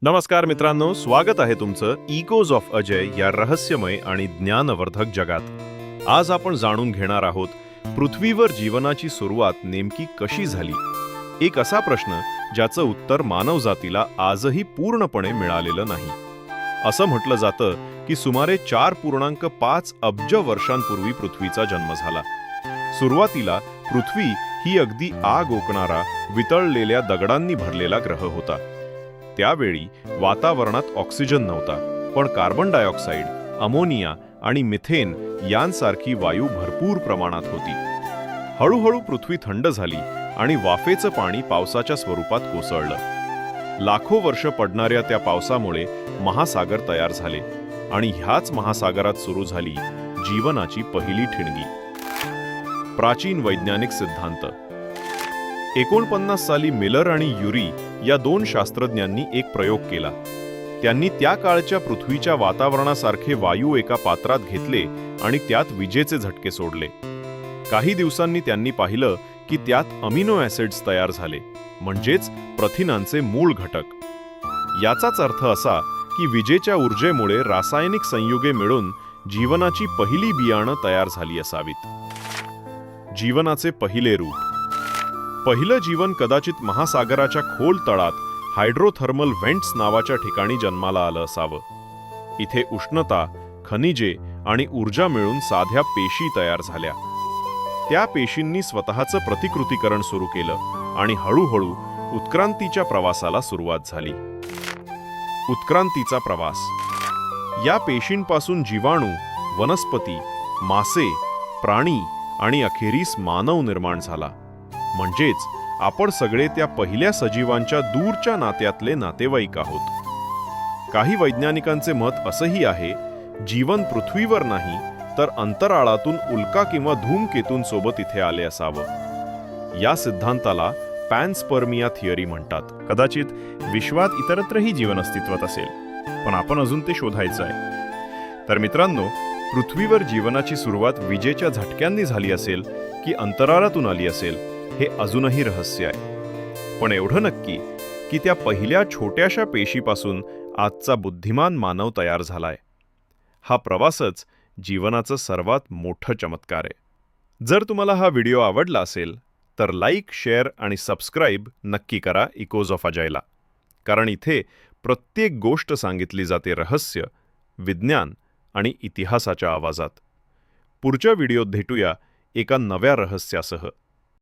नमस्कार मित्रांनो, स्वागत आहे तुमचं इकोज ऑफ अजय या रहस्यमय आणि ज्ञानवर्धक जगात। आज आपण जाणून घेणार आहोत पृथ्वीवर जीवनाची सुरुवात नेमकी कशी झाली। एक असा प्रश्न ज्याचं उत्तर मानवजातीला आजही पूर्णपणे मिळालेलं नाही। असं म्हटलं जातं की सुमारे 4.5 अब्ज वर्षांपूर्वी पृथ्वीचा जन्म झाला। सुरुवातीला पृथ्वी ही अगदी आग ओकणारा, वितळलेल्या दगडांनी भरलेला ग्रह होता। त्यावेळी वातावरणात ऑक्सिजन नव्हता, पण कार्बन डायऑक्साईड, अमोनिया आणि मिथेन यांसारखी वायू भरपूर प्रमाणात होती। हळूहळू पृथ्वी थंड झाली आणि वाफेचं पाणी पावसाच्या स्वरूपात कोसळलं। लाखो वर्ष पडणाऱ्या त्या पावसामुळे महासागर तयार झाले आणि ह्याच महासागरात सुरू झाली जीवनाची पहिली ठिणगी। प्राचीन वैज्ञानिक सिद्धांत। 49 साली मिलर आणि युरी या दोन शास्त्रज्ञांनी एक प्रयोग केला। त्यांनी त्या काळच्या पृथ्वीच्या वातावरणासारखे वायू एका पात्रात घेतले आणि त्यात विजेचे झटके सोडले। काही दिवसांनी त्यांनी पाहिलं की त्यात अमिनो ॲसिड्स तयार झाले, म्हणजेच प्रथिनांचे मूळ घटक। याचाच अर्थ असा की विजेच्या ऊर्जेमुळे रासायनिक संयुगे मिळून जीवनाची पहिली बियाणं तयार झाली असावीत। जीवनाचे पहिले रूप। पहिलं जीवन कदाचित महासागराच्या खोल तळात हायड्रोथर्मल व्हेंट्स नावाच्या ठिकाणी जन्माला आलं असावं। इथे उष्णता, खनिजे आणि ऊर्जा मिळून साध्या पेशी तयार झाल्या। त्या पेशींनी स्वतःचं प्रतिकृतीकरण सुरू केलं आणि हळूहळू उत्क्रांतीच्या प्रवासाला सुरुवात झाली। उत्क्रांतीचा प्रवास। या पेशींपासून जीवाणू, वनस्पती, मासे, प्राणी आणि अखेरीस मानव निर्माण झाला। म्हणजेच आपण सगळे त्या पहिल्या सजीवांच्या दूरच्या नात्यातले नातेवाईक आहोत। काही वैज्ञानिकांचे मत असंही आहे, जीवन पृथ्वीवर नाही तर अंतराळातून उल्का किंवा धूमकेतूंसोबत इथे आले असावं। या सिद्धांताला पॅनस्पर्मिया थिअरी म्हणतात। कदाचित विश्वात इतरत्रही जीवन अस्तित्वात असेल, पण आपण अजून ते शोधायचं आहे। तर मित्रांनो, पृथ्वीवर जीवनाची सुरुवात विजेच्या झटक्यांनी झाली असेल की अंतराळातून आली असेल, हे अजूनही रहस्य आहे। पण एवढं नक्की की त्या पहिल्या छोट्याशा पेशीपासून आजचा बुद्धिमान मानव तयार झालाय। हा प्रवासच जीवनाचं सर्वात मोठं चमत्कार आहे। जर तुम्हाला हा व्हिडिओ आवडला असेल तर लाईक, शेअर आणि सबस्क्राईब नक्की करा इकोज ऑफ अजयला, कारण इथे प्रत्येक गोष्ट सांगितली जाते रहस्य, विज्ञान आणि इतिहासाच्या आवाजात। पुढच्या व्हिडिओत भेटूया एका नव्या रहस्यासह।